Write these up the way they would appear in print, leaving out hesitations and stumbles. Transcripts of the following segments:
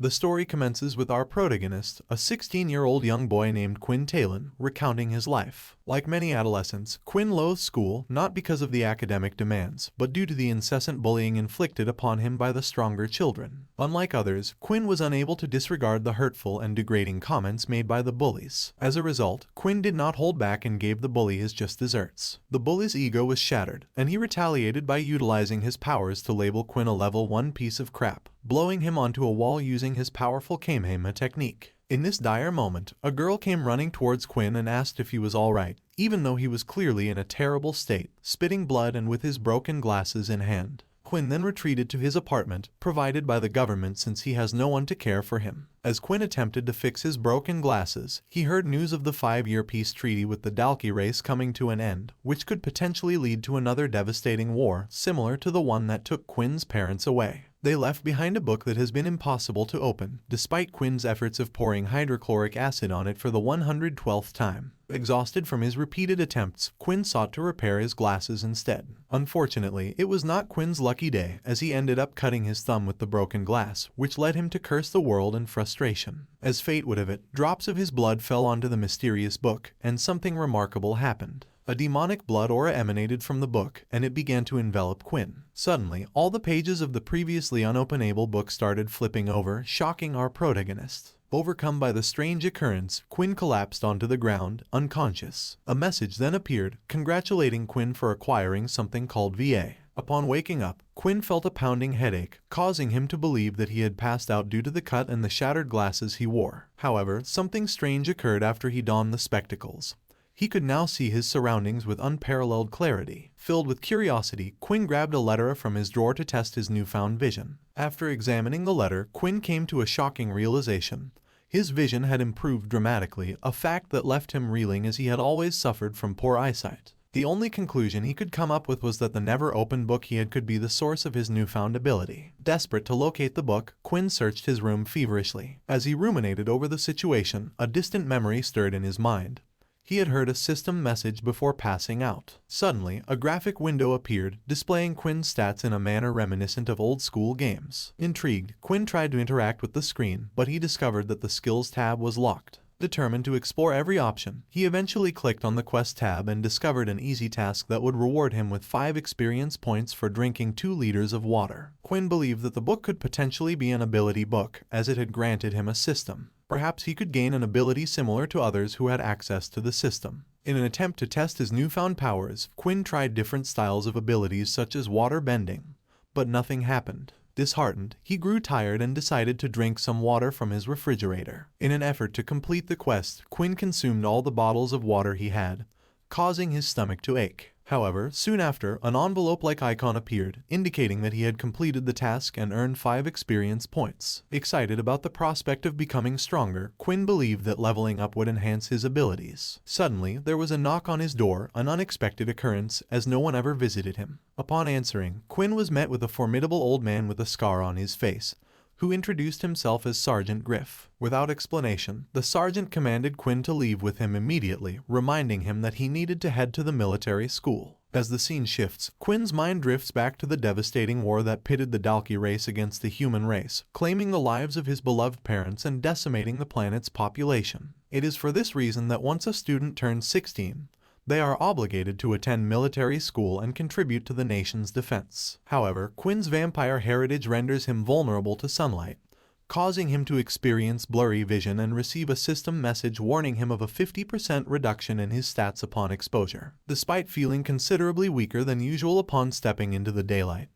The story commences with our protagonist, a 16-year-old young boy named Quinn, recounting his life. Like many adolescents, Quinn loathes school not because of the academic demands, but due to the incessant bullying inflicted upon him by the stronger children. Unlike others, Quinn was unable to disregard the hurtful and degrading comments made by the bullies. As a result, Quinn did not hold back and gave the bully his just desserts. The bully's ego was shattered, and he retaliated by utilizing his powers to label Quinn a level 1 piece of crap, blowing him onto a wall using his powerful Kamehameha technique. In this dire moment, a girl came running towards Quinn and asked if he was alright, even though he was clearly in a terrible state, spitting blood and with his broken glasses in hand. Quinn then retreated to his apartment, provided by the government since he has no one to care for him. As Quinn attempted to fix his broken glasses, he heard news of the 5-year peace treaty with the Dalki race coming to an end, which could potentially lead to another devastating war, similar to the one that took Quinn's parents away. They left behind a book that has been impossible to open, despite Quinn's efforts of pouring hydrochloric acid on it for the 112th time. Exhausted from his repeated attempts, Quinn sought to repair his glasses instead. Unfortunately, it was not Quinn's lucky day, as he ended up cutting his thumb with the broken glass, which led him to curse the world in frustration. As fate would have it, drops of his blood fell onto the mysterious book, and something remarkable happened. A demonic blood aura emanated from the book, and it began to envelop Quinn. Suddenly, all the pages of the previously unopenable book started flipping over, shocking our protagonist. Overcome by the strange occurrence, Quinn collapsed onto the ground, unconscious. A message then appeared, congratulating Quinn for acquiring something called VA. Upon waking up, Quinn felt a pounding headache, causing him to believe that he had passed out due to the cut and the shattered glasses he wore. However, something strange occurred after he donned the spectacles. He could now see his surroundings with unparalleled clarity. Filled with curiosity, Quinn grabbed a letter from his drawer to test his newfound vision. After examining the letter, Quinn came to a shocking realization. His vision had improved dramatically, a fact that left him reeling as he had always suffered from poor eyesight. The only conclusion he could come up with was that the never-opened book he had could be the source of his newfound ability. Desperate to locate the book, Quinn searched his room feverishly. As he ruminated over the situation, a distant memory stirred in his mind. He had heard a system message before passing out. Suddenly, a graphic window appeared, displaying Quinn's stats in a manner reminiscent of old-school games. Intrigued, Quinn tried to interact with the screen, but he discovered that the Skills tab was locked. Determined to explore every option, he eventually clicked on the Quest tab and discovered an easy task that would reward him with 5 experience points for drinking 2 liters of water. Quinn believed that the book could potentially be an ability book, as it had granted him a system. Perhaps he could gain an ability similar to others who had access to the system. In an attempt to test his newfound powers, Quinn tried different styles of abilities such as water bending, but nothing happened. Disheartened, he grew tired and decided to drink some water from his refrigerator. In an effort to complete the quest, Quinn consumed all the bottles of water he had, causing his stomach to ache. However, soon after, an envelope-like icon appeared, indicating that he had completed the task and earned 5 experience points. Excited about the prospect of becoming stronger, Quinn believed that leveling up would enhance his abilities. Suddenly, there was a knock on his door, an unexpected occurrence, as no one ever visited him. Upon answering, Quinn was met with a formidable old man with a scar on his face, who introduced himself as Sergeant Griff. Without explanation, the sergeant commanded Quinn to leave with him immediately, reminding him that he needed to head to the military school. As the scene shifts, Quinn's mind drifts back to the devastating war that pitted the Dalki race against the human race, claiming the lives of his beloved parents and decimating the planet's population. It is for this reason that once a student turns 16, they are obligated to attend military school and contribute to the nation's defense. However, Quinn's vampire heritage renders him vulnerable to sunlight, causing him to experience blurry vision and receive a system message warning him of a 50% reduction in his stats upon exposure. Despite feeling considerably weaker than usual upon stepping into the daylight,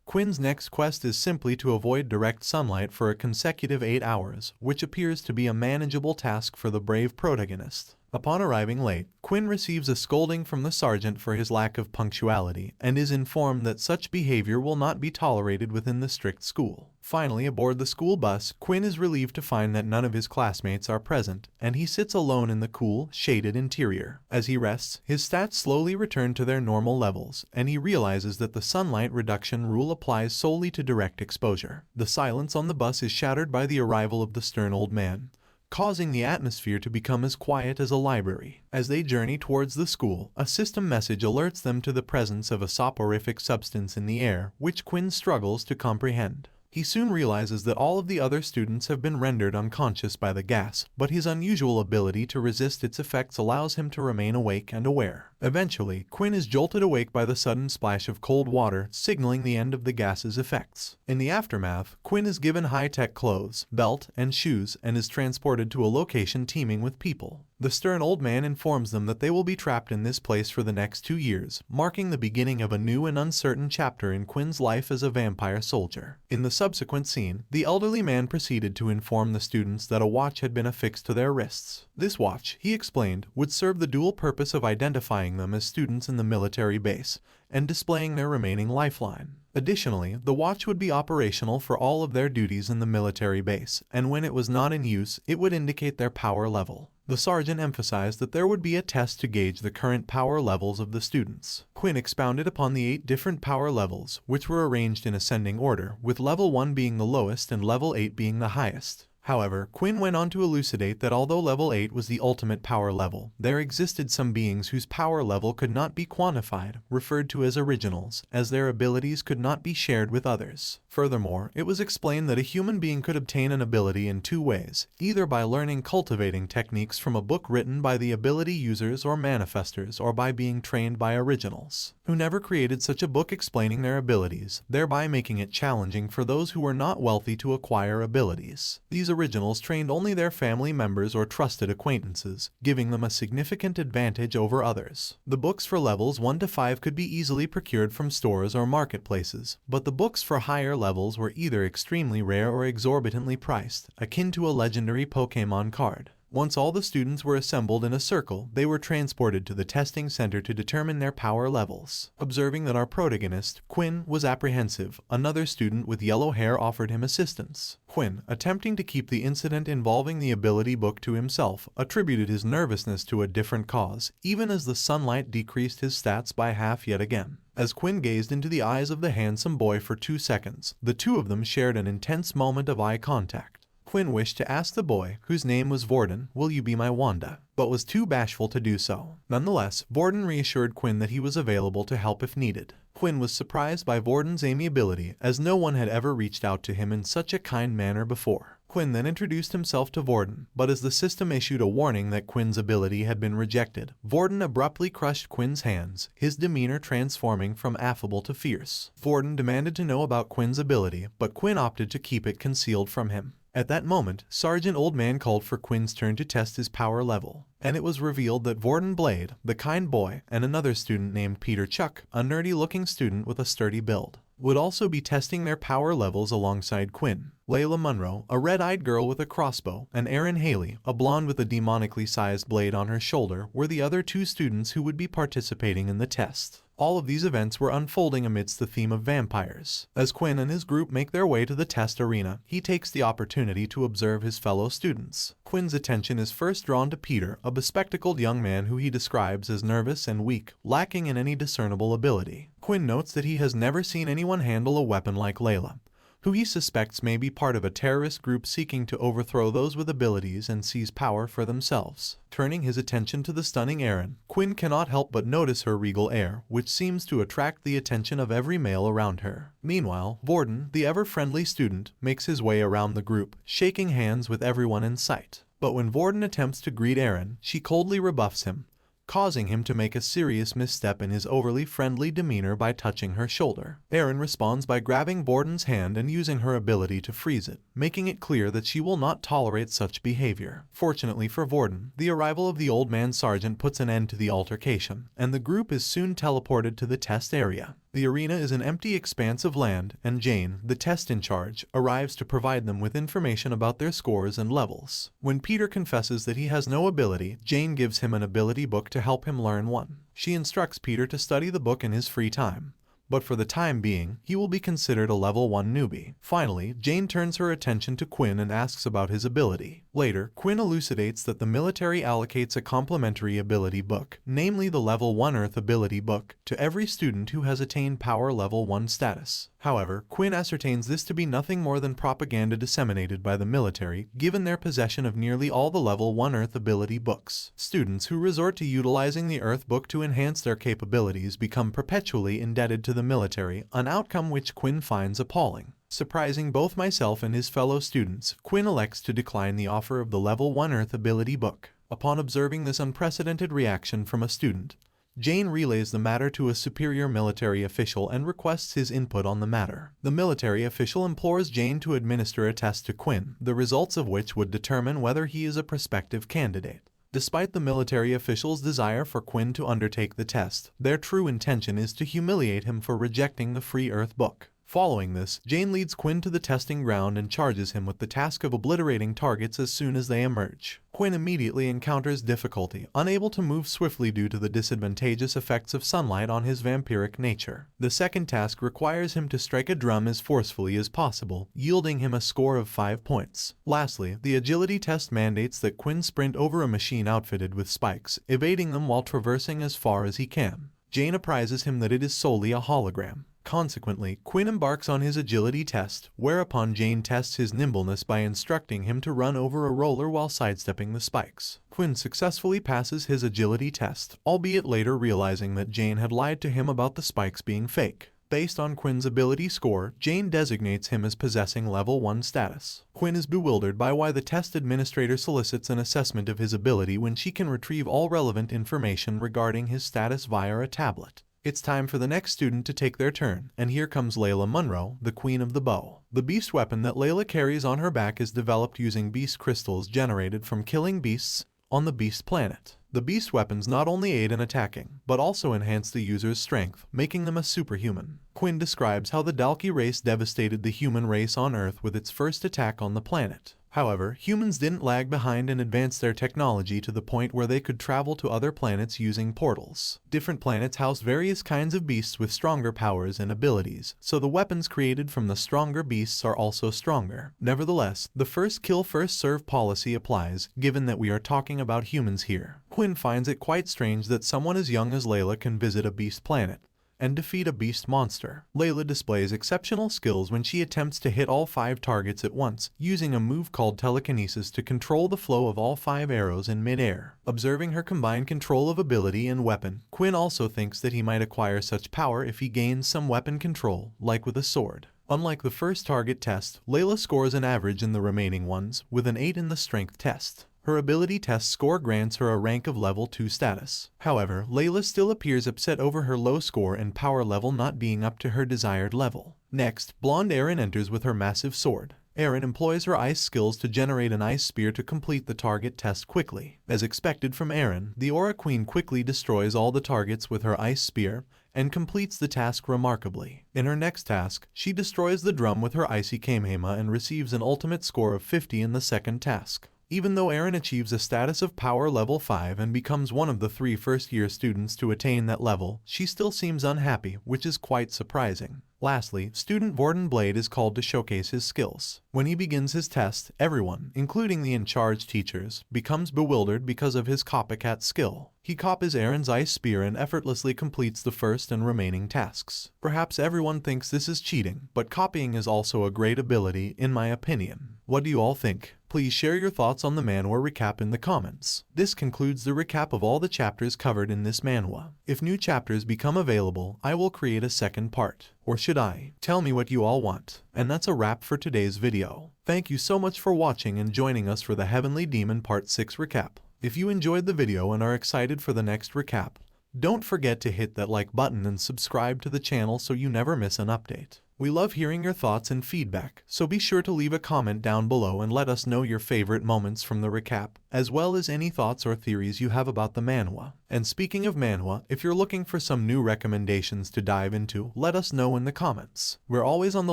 Quinn's next quest is simply to avoid direct sunlight for a consecutive 8 hours, which appears to be a manageable task for the brave protagonist. Upon arriving late, Quinn receives a scolding from the sergeant for his lack of punctuality and is informed that such behavior will not be tolerated within the strict school. Finally, aboard the school bus, Quinn is relieved to find that none of his classmates are present, and he sits alone in the cool, shaded interior. As he rests, his stats slowly return to their normal levels, and he realizes that the sunlight reduction rule applies solely to direct exposure. The silence on the bus is shattered by the arrival of the stern old man, causing the atmosphere to become as quiet as a library. As they journey towards the school, a system message alerts them to the presence of a soporific substance in the air, which Quinn struggles to comprehend. He soon realizes that all of the other students have been rendered unconscious by the gas, but his unusual ability to resist its effects allows him to remain awake and aware. Eventually, Quinn is jolted awake by the sudden splash of cold water, signaling the end of the gas's effects. In the aftermath, Quinn is given high-tech clothes, belt, and shoes and is transported to a location teeming with people. The stern old man informs them that they will be trapped in this place for the next 2 years, marking the beginning of a new and uncertain chapter in Quinn's life as a vampire soldier. In the subsequent scene, the elderly man proceeded to inform the students that a watch had been affixed to their wrists. This watch, he explained, would serve the dual purpose of identifying them as students in the military base and displaying their remaining lifeline. Additionally, the watch would be operational for all of their duties in the military base, and when it was not in use, it would indicate their power level. The sergeant emphasized that there would be a test to gauge the current power levels of the students. Quinn expounded upon the 8 different power levels, which were arranged in ascending order, with level 1 being the lowest and level 8 being the highest. However, Quinn went on to elucidate that although level 8 was the ultimate power level, there existed some beings whose power level could not be quantified, referred to as originals, as their abilities could not be shared with others. Furthermore, it was explained that a human being could obtain an ability in 2 ways, either by learning cultivating techniques from a book written by the ability users or manifestors, or by being trained by originals, who never created such a book explaining their abilities, thereby making it challenging for those who were not wealthy to acquire abilities. These originals trained only their family members or trusted acquaintances, giving them a significant advantage over others. The books for levels 1 to 5 could be easily procured from stores or marketplaces, but the books for higher levels were either extremely rare or exorbitantly priced, akin to a legendary Pokémon card. Once all the students were assembled in a circle, they were transported to the testing center to determine their power levels. Observing that our protagonist, Quinn, was apprehensive, another student with yellow hair offered him assistance. Quinn, attempting to keep the incident involving the ability book to himself, attributed his nervousness to a different cause, even as the sunlight decreased his stats by half yet again. As Quinn gazed into the eyes of the handsome boy for 2 seconds, the two of them shared an intense moment of eye contact. Quinn wished to ask the boy, whose name was Vorden, "Will you be my Wanda?" but was too bashful to do so. Nonetheless, Vorden reassured Quinn that he was available to help if needed. Quinn was surprised by Vorden's amiability, as no one had ever reached out to him in such a kind manner before. Quinn then introduced himself to Vorden, but as the system issued a warning that Quinn's ability had been rejected, Vorden abruptly crushed Quinn's hands, his demeanor transforming from affable to fierce. Vorden demanded to know about Quinn's ability, but Quinn opted to keep it concealed from him. At that moment, Sergeant Oldman called for Quinn's turn to test his power level, and it was revealed that Vorden Blade, the kind boy, and another student named Peter Chuck, a nerdy-looking student with a sturdy build, would also be testing their power levels alongside Quinn. Layla Munro, a red-eyed girl with a crossbow, and Erin Haley, a blonde with a demonically sized blade on her shoulder, were the other 2 students who would be participating in the test. All of these events were unfolding amidst the theme of vampires. As Quinn and his group make their way to the test arena, he takes the opportunity to observe his fellow students. Quinn's attention is first drawn to Peter, a bespectacled young man who he describes as nervous and weak, lacking in any discernible ability. Quinn notes that he has never seen anyone handle a weapon like Layla, who he suspects may be part of a terrorist group seeking to overthrow those with abilities and seize power for themselves. Turning his attention to the stunning Erin, Quinn cannot help but notice her regal air, which seems to attract the attention of every male around her. Meanwhile, Vorden, the ever-friendly student, makes his way around the group, shaking hands with everyone in sight. But when Vorden attempts to greet Erin, she coldly rebuffs him, causing him to make a serious misstep in his overly friendly demeanor by touching her shoulder. Erin responds by grabbing Vorden's hand and using her ability to freeze it, making it clear that she will not tolerate such behavior. Fortunately for Vorden, the arrival of the old man sergeant puts an end to the altercation, and the group is soon teleported to the test area. The arena is an empty expanse of land, and Jane, the test in charge, arrives to provide them with information about their scores and levels. When Peter confesses that he has no ability, Jane gives him an ability book to help him learn one. She instructs Peter to study the book in his free time, but for the time being, he will be considered a level 1 newbie. Finally, Jane turns her attention to Quinn and asks about his ability. Later, Quinn elucidates that the military allocates a complementary ability book, namely the level 1 Earth ability book, to every student who has attained power level 1 status. However, Quinn ascertains this to be nothing more than propaganda disseminated by the military, given their possession of nearly all the level 1 Earth ability books. Students who resort to utilizing the Earth book to enhance their capabilities become perpetually indebted to the military, an outcome which Quinn finds appalling. Surprising both myself and his fellow students, Quinn elects to decline the offer of the Level 1 Earth Ability book. Upon observing this unprecedented reaction from a student, Jane relays the matter to a superior military official and requests his input on the matter. The military official implores Jane to administer a test to Quinn, the results of which would determine whether he is a prospective candidate. Despite the military official's desire for Quinn to undertake the test, their true intention is to humiliate him for rejecting the Free Earth book. Following this, Jane leads Quinn to the testing ground and charges him with the task of obliterating targets as soon as they emerge. Quinn immediately encounters difficulty, unable to move swiftly due to the disadvantageous effects of sunlight on his vampiric nature. The second task requires him to strike a drum as forcefully as possible, yielding him a score of 5 points. Lastly, the agility test mandates that Quinn sprint over a machine outfitted with spikes, evading them while traversing as far as he can. Jane apprises him that it is solely a hologram. Consequently, Quinn embarks on his agility test, whereupon Jane tests his nimbleness by instructing him to run over a roller while sidestepping the spikes. Quinn successfully passes his agility test, albeit later realizing that Jane had lied to him about the spikes being fake. Based on Quinn's ability score, Jane designates him as possessing Level 1 status. Quinn is bewildered by why the test administrator solicits an assessment of his ability when she can retrieve all relevant information regarding his status via a tablet. It's time for the next student to take their turn, and here comes Layla Munro, the Queen of the Bow. The beast weapon that Layla carries on her back is developed using beast crystals generated from killing beasts on the beast planet. The beast weapons not only aid in attacking, but also enhance the user's strength, making them a superhuman. Quinn describes how the Dalki race devastated the human race on Earth with its first attack on the planet. However, humans didn't lag behind and advanced their technology to the point where they could travel to other planets using portals. Different planets house various kinds of beasts with stronger powers and abilities, so the weapons created from the stronger beasts are also stronger. Nevertheless, the first kill first serve policy applies, given that we are talking about humans here. Quinn finds it quite strange that someone as young as Layla can visit a beast planet and defeat a beast monster. Layla displays exceptional skills when she attempts to hit all 5 targets at once, using a move called telekinesis to control the flow of all 5 arrows in mid-air. Observing her combined control of ability and weapon, Quinn also thinks that he might acquire such power if he gains some weapon control, like with a sword. Unlike the first target test, Layla scores an average in the remaining ones, with an 8 in the strength test. Her ability test score grants her a rank of level 2 status. However, Layla still appears upset over her low score and power level not being up to her desired level. Next, blonde Erin enters with her massive sword. Erin employs her ice skills to generate an ice spear to complete the target test quickly. As expected from Erin, the Aura Queen quickly destroys all the targets with her ice spear and completes the task remarkably. In her next task, she destroys the drum with her icy Kamehameha and receives an ultimate score of 50 in the second task. Even though Erin achieves a status of power level 5 and becomes one of the 3 first-year students to attain that level, she still seems unhappy, which is quite surprising. Lastly, student Vorden Blade is called to showcase his skills. When he begins his test, everyone, including the in-charge teachers, becomes bewildered because of his copycat skill. He copies Erin's ice spear and effortlessly completes the first and remaining tasks. Perhaps everyone thinks this is cheating, but copying is also a great ability, in my opinion. What do you all think? Please share your thoughts on the manhwa recap in the comments. This concludes the recap of all the chapters covered in this manhwa. If new chapters become available, I will create a second part. Or should I? Tell me what you all want. And that's a wrap for today's video. Thank you so much for watching and joining us for the Heavenly Demon Part 6 recap. If you enjoyed the video and are excited for the next recap, don't forget to hit that like button and subscribe to the channel so you never miss an update. We love hearing your thoughts and feedback, so be sure to leave a comment down below and let us know your favorite moments from the recap, as well as any thoughts or theories you have about the manhwa. And speaking of manhwa, if you're looking for some new recommendations to dive into, let us know in the comments. We're always on the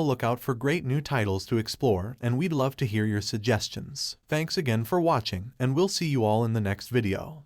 lookout for great new titles to explore, and we'd love to hear your suggestions. Thanks again for watching, and we'll see you all in the next video.